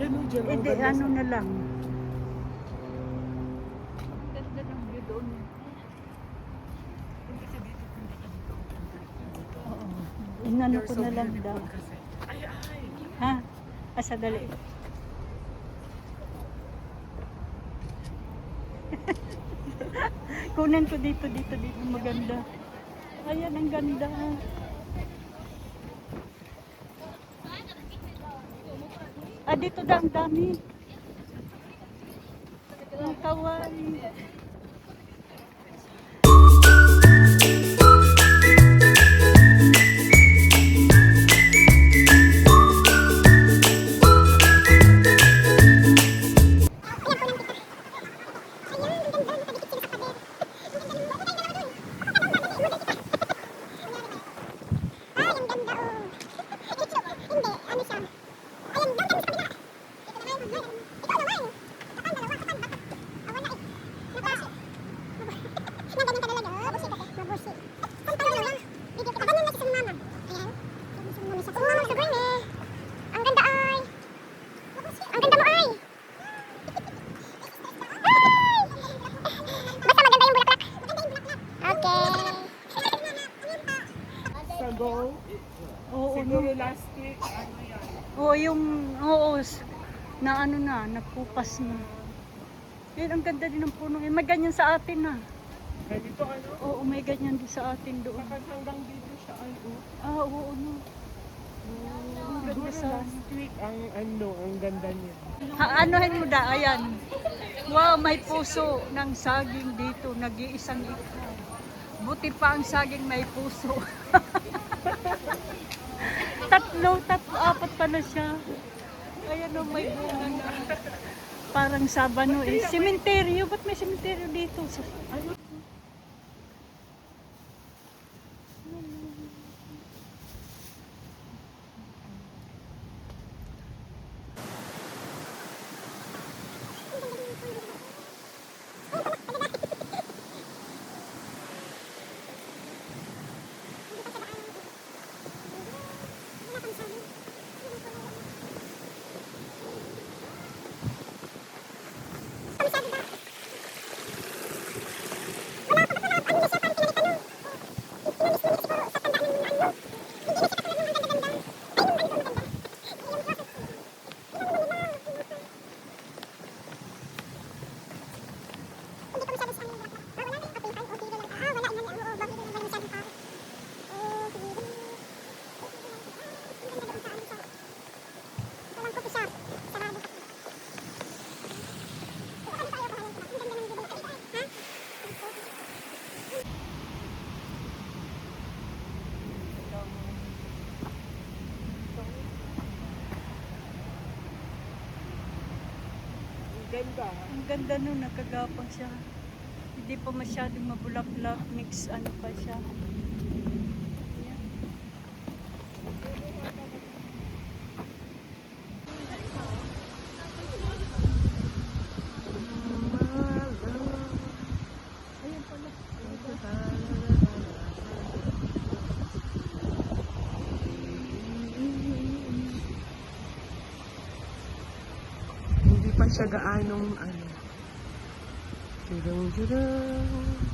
Ayan o, dyan. Hindi, Ganda ano sa- na lang. Ganda ng view doon. Kasi dito, punta ka dito. Oo. Inano You're ko so na lang beautiful daw. kasi. Ay, ay. Ha? Asa dali. Kunan ko dito, dito, dito. Maganda. Ayan, ang ganda. Ah, dito daw ang dami. Ang kawaii. Sa go, Oo, siguro no. last week, ano yan? Oo, yung, oo, na ano na, nagpupas na. Yan, ang ganda din ng puno. May ganyan sa atin na. Ganito ano? Oo, may ganyan din sa atin doon. Bakit hanggang dito siya ano? Ah, oo, no. Ang ganda Siguro sa... last week, ang ganda niya. Anuhin mo da, ayan. Wow, may puso ng saging dito. Nag-iisang ikaw. Buti pa ang saging may puso. tatlo, apat pala siya. Ayan o, may bunga na. Parang sabano eh. Sementeryo, ba't may sementeryo dito? Ano? Ganda. Ang ganda nun, nakagapang siya. Hindi pa masyadong mabulak-bulak, mix ano pa siya. Ayan. Ayan pala. Hindi pa siya gaanong ano. Jurang.